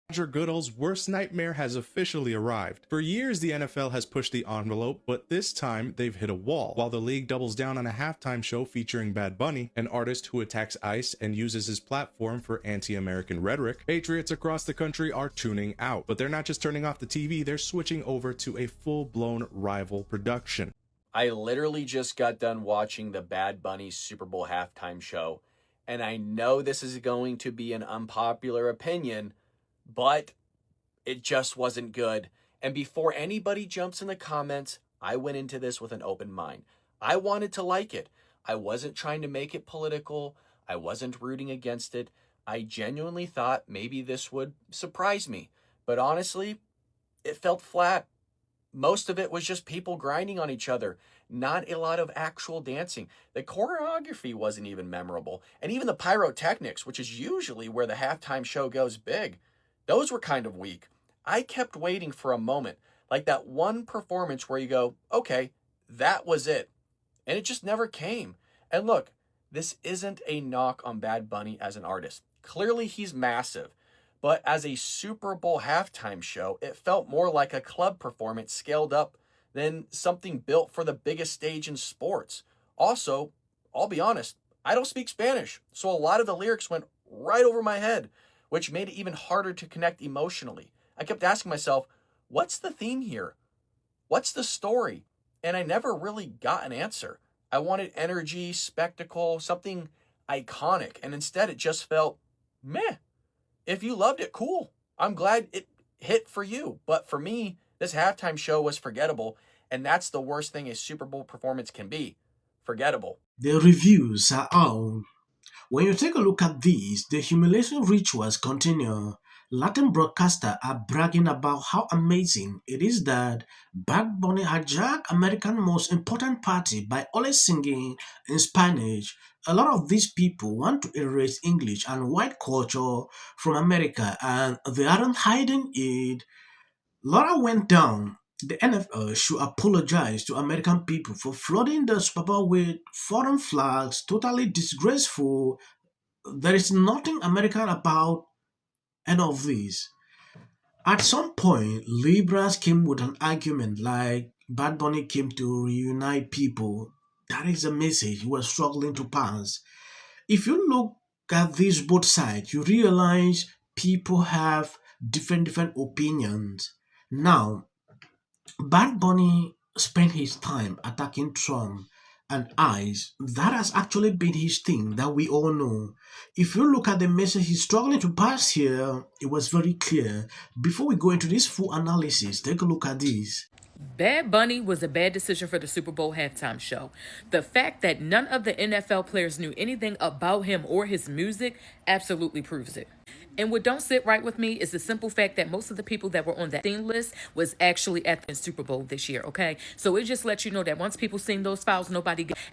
Roger Goodell's worst nightmare has officially arrived. For years, the NFL has pushed the envelope, but this time they've hit a wall. While the league doubles down on a halftime show featuring Bad Bunny, an artist who attacks ICE and uses his platform for anti-American rhetoric, patriots across the country are tuning out. But they're not just turning off the TV, they're switching over to a full-blown rival production. I literally just got done watching the Bad Bunny Super Bowl halftime show, and I know this is going to be an unpopular opinion, but it just wasn't good. And before anybody jumps in the comments, I went into this with an open mind. I wanted to like it. I wasn't trying to make it political. I wasn't rooting against it. I genuinely thought maybe this would surprise me. But honestly, it felt flat. Most of it was just people grinding on each other, not a lot of actual dancing. The choreography wasn't even memorable. And even the pyrotechnics, which is usually where the halftime show goes big, those were kind of weak. I kept waiting for a moment, like that one performance where you go, okay, that was it. And it just never came. And look, this isn't a knock on Bad Bunny as an artist. Clearly he's massive. But as a Super Bowl halftime show, it felt more like a club performance scaled up than something built for the biggest stage in sports. Also, I'll be honest, I don't speak Spanish, so a lot of the lyrics went right over my head, which made it even harder to connect emotionally. I kept asking myself, what's the theme here? What's the story? And I never really got an answer. I wanted energy, spectacle, something iconic, and instead it just felt meh. If you loved it, cool. I'm glad it hit for you. But for me, this halftime show was forgettable, and that's the worst thing a Super Bowl performance can be. Forgettable. The reviews are out. When you take a look at these, the humiliation rituals continue. Latin broadcasters are bragging about how amazing it is that Bad Bunny hijacked America's most important party by always singing in Spanish. A lot of these people want to erase English and white culture from America, and they aren't hiding it. Laura went down. The NFL should apologize to American people for flooding the Super Bowl with foreign flags, totally disgraceful. There is nothing American about any of this. At some point, liberals came with an argument like Bad Bunny came to reunite people. That is the message we're struggling to pass. If you look at these both sides, you realize people have different opinions. Now, Bad Bunny spent his time attacking Trump and ICE. That has actually been his thing that we all know. If you look at the message he's struggling to pass here, it was very clear. Before we go into this full analysis, take a look at this. Bad Bunny was a bad decision for the Super Bowl halftime show. The fact that none of the NFL players knew anything about him or his music absolutely proves it. And what don't sit right with me is the simple fact that most of the people that were on that theme list was actually at the Super Bowl this year, okay? So it just lets you know that once people sing those files,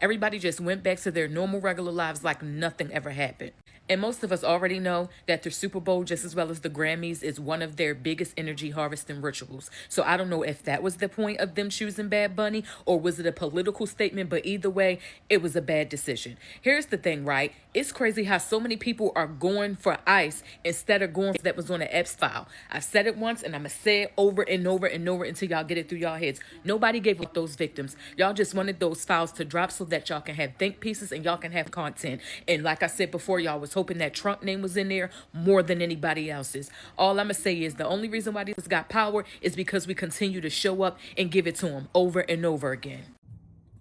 everybody just went back to their normal, regular lives like nothing ever happened. And most of us already know that the Super Bowl, just as well as the Grammys, is one of their biggest energy harvesting rituals. So I don't know if that was the point of them choosing Bad Bunny or was it a political statement, but either way, it was a bad decision. Here's the thing, right? It's crazy how so many people are going for ICE instead of going for that was on the Epps file. I've said it once and I'm going to say it over and over and over until y'all get it through y'all heads. Nobody gave up those victims. Y'all just wanted those files to drop so that y'all can have think pieces and y'all can have content. And like I said before, y'all was hoping that Trump name was in there more than anybody else's. All I'm going to say is the only reason why these got power is because we continue to show up and give it to them over and over again.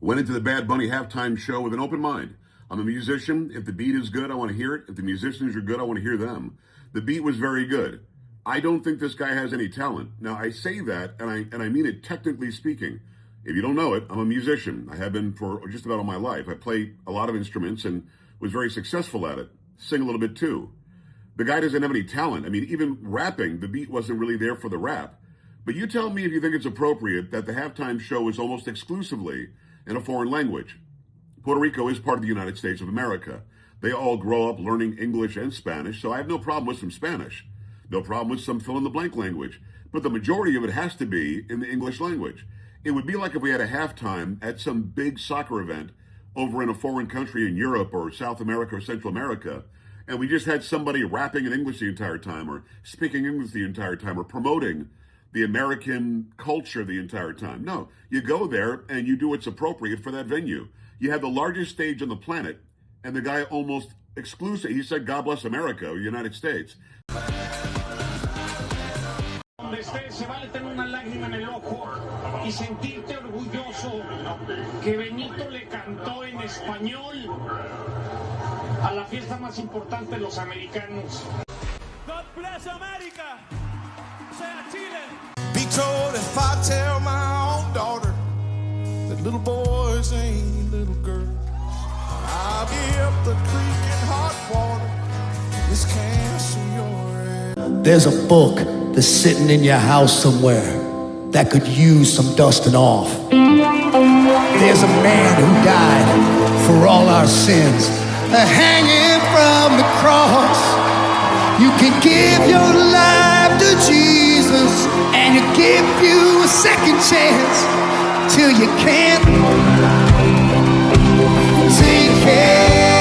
Went into the Bad Bunny halftime show with an open mind. I'm a musician. If the beat is good, I want to hear it. If the musicians are good, I want to hear them. The beat was very good. I don't think this guy has any talent. Now, I say that, and I mean it technically speaking. If you don't know it, I'm a musician. I have been for just about all my life. I play a lot of instruments and was very successful at it. Sing a little bit too. The guy doesn't have any talent. I mean, even rapping, the beat wasn't really there for the rap. But you tell me if you think it's appropriate that the halftime show is almost exclusively in a foreign language. Puerto Rico is part of the United States of America. They all grow up learning English and Spanish, so I have no problem with some Spanish. No problem with some fill-in-the-blank language. But the majority of it has to be in the English language. It would be like if we had a halftime at some big soccer event over in a foreign country in Europe or South America or Central America, and we just had somebody rapping in English the entire time, or speaking English the entire time, or promoting the American culture the entire time. No, you go there and you do what's appropriate for that venue. You have the largest stage on the planet, and the guy almost exclusive. He said, "God bless America," or United States. Se vale tener una lágrima en el ojo y sentirte orgulloso que Benito le cantó en español a la fiesta más importante de los americanos. God bless America. Sea Chile. Be told if I tell my own daughter that little boys ain't little girls, I'll be up the creek in hot water. This can't see your head. There's a book that's sitting in your house somewhere that could use some dusting off. There's a man who died for all our sins, hanging from the cross. You can give your life to Jesus, and He'll give you a second chance till you can't take it.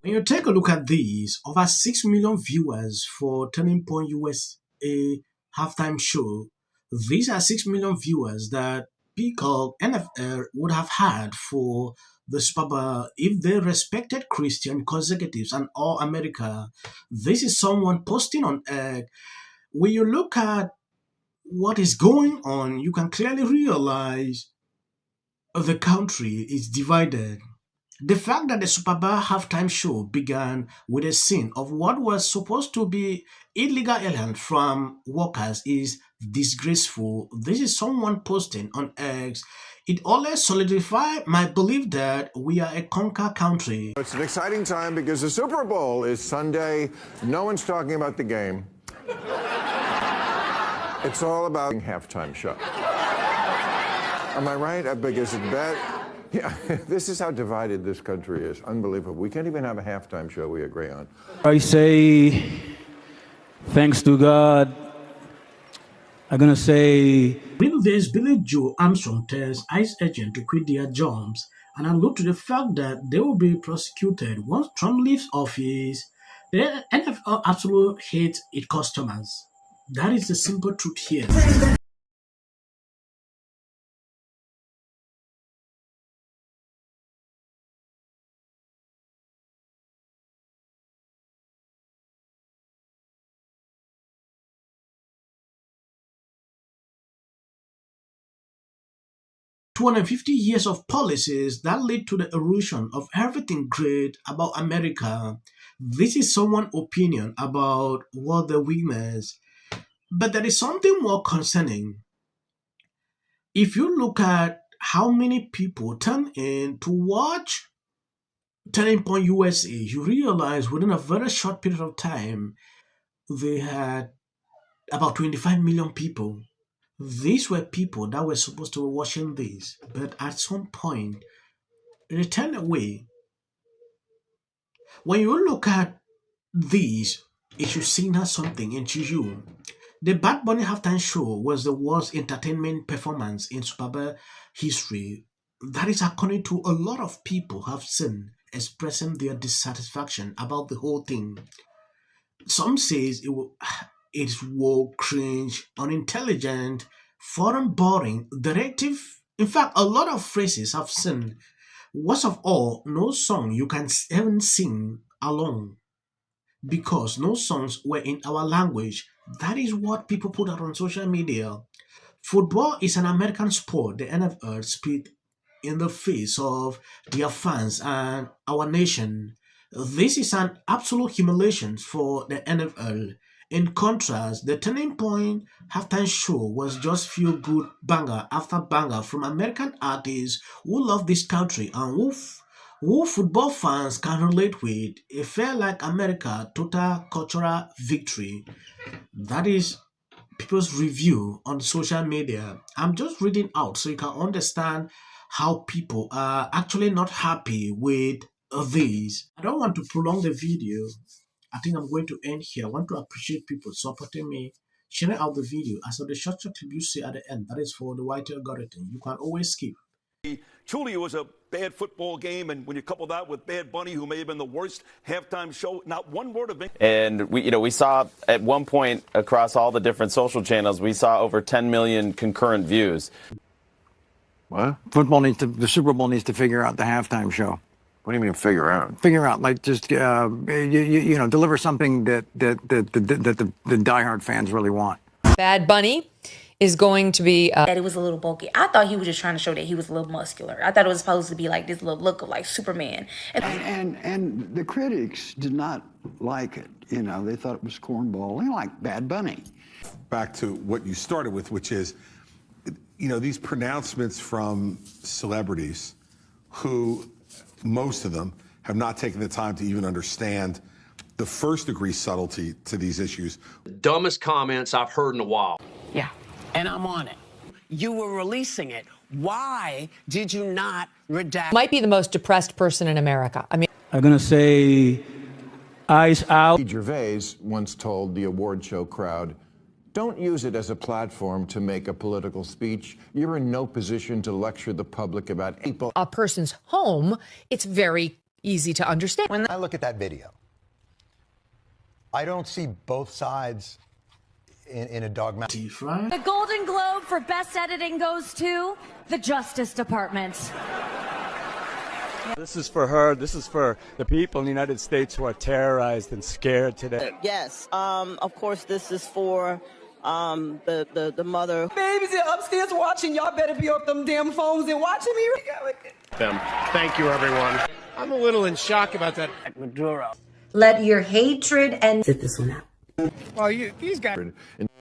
When you take a look at these, over 6 million viewers for Turning Point USA halftime show. These are 6 million viewers that people NFL would have had for the Super Bowl if they respected Christian conservatives and all America. This is someone posting on X. When you look at what is going on, you can clearly realize the country is divided. The fact that the Super Bowl halftime show began with a scene of what was supposed to be illegal alien from workers is disgraceful. This is someone posting on X. It always solidifies my belief that we are a conquer country. It's an exciting time because the Super Bowl is Sunday. No one's talking about the game. It's all about halftime show. Am I right? Because it's bad. Yeah, this is how divided this country is. Unbelievable. We can't even have a halftime show we agree on. I say thanks to God. I'm going to say... Will this Billy Joe Armstrong tells ICE agent to quit their jobs and allude to the fact that they will be prosecuted once Trump leaves office? The NFL absolutely hates its customers. That is the simple truth here. 250 years of policies that lead to the erosion of everything great about America. This is someone's opinion about what the weakness. But there is something more concerning. If you look at how many people turn in to watch Turning Point USA, you realize within a very short period of time, they had about 25 million people. These were people that were supposed to be watching this, but at some point, they turned away. When you look at these, it should signal something into you. The Bad Bunny halftime show was the worst entertainment performance in Super Bowl history. That is according to a lot of people have seen expressing their dissatisfaction about the whole thing. Some says it's woke, cringe, unintelligent, foreign, boring, directive. In fact, a lot of phrases I've seen. Worst of all, no song you can even sing along because no songs were in our language. That is what people put out on social media. Football is an American sport. The NFL spit in the face of their fans and our nation. This is an absolute humiliation for the NFL. In contrast, the Turning Point halftime show was just feel-good banger after banger from American artists who love this country and who football fans can relate with. It felt like America total cultural victory. That is people's review on social media. I'm just reading out so you can understand how people are actually not happy with this. I don't want to prolong the video. I think I'm going to end here. I want to appreciate people supporting me, sharing out the video. As of the short clip you see at the end, that is for the white algorithm. You can always skip. Truly, it was a bad football game, and when you couple that with Bad Bunny, who may have been the worst halftime show, not one word of it. And we saw at one point across all the different social channels, we saw over 10 million concurrent views. What? The Super Bowl needs to figure out the halftime show. What do you mean figure out? Figure out, like, just deliver something that the diehard fans really want. Bad Bunny is going to be that it was a little bulky. I thought he was just trying to show that he was a little muscular. I thought it was supposed to be like this little look of like Superman. And the critics did not like it. You know, they thought it was cornball. They liked Bad Bunny. Back to what you started with, which is, these pronouncements from celebrities who, most of them, have not taken the time to even understand the first degree subtlety to these issues. The dumbest comments I've heard in a while. Yeah, and I'm on it. You were releasing it. Why did you not redact? Might be the most depressed person in America. I mean, I'm going to say eyes out. Gervais once told the award show crowd, don't use it as a platform to make a political speech. You're in no position to lecture the public about people. A person's home, it's very easy to understand. When I look at that video, I don't see both sides in a dogmatic. The Golden Globe for Best Editing goes to the Justice Department. This is for her. This is for the people in the United States who are terrorized and scared today. Yes. Of course, this is for the mother. Babies are upstairs watching. Y'all better be off them damn phones and watching me. Thank you, everyone. I'm a little in shock about that. Maduro. Let your hatred and sit this one out. Well, he's got. There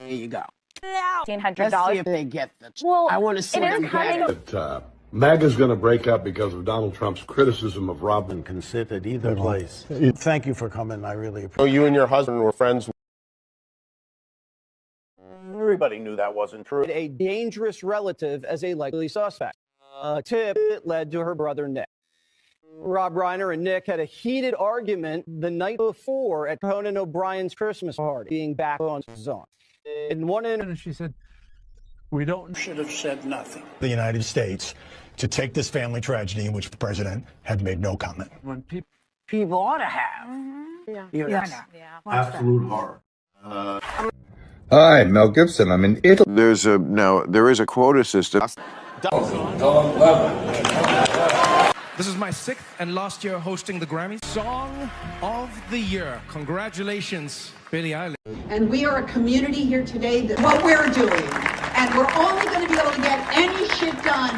you go. $1,500. Let's see if they get the. Well, I want to see them get. MAGA's going to break up because of Donald Trump's criticism of Robin. Considered either place. Thank you for coming. I really appreciate So you and your husband were friends. Everybody knew that wasn't true. A dangerous relative as a likely suspect. A tip that led to her brother Nick. Rob Reiner and Nick had a heated argument the night before at Conan O'Brien's Christmas party, being back on his own. In one end, she said, should have said nothing. the United States to take this family tragedy in which the president had made no comment. When People ought to have. Yeah. Absolute horror. Hi, Mel Gibson. I'm in Italy. There is a quota system. This is my 6th and last year hosting the Grammy Song of the Year. Congratulations, Billie Eilish. And we are a community here today that what we're doing, and we're only going to be able to get any shit done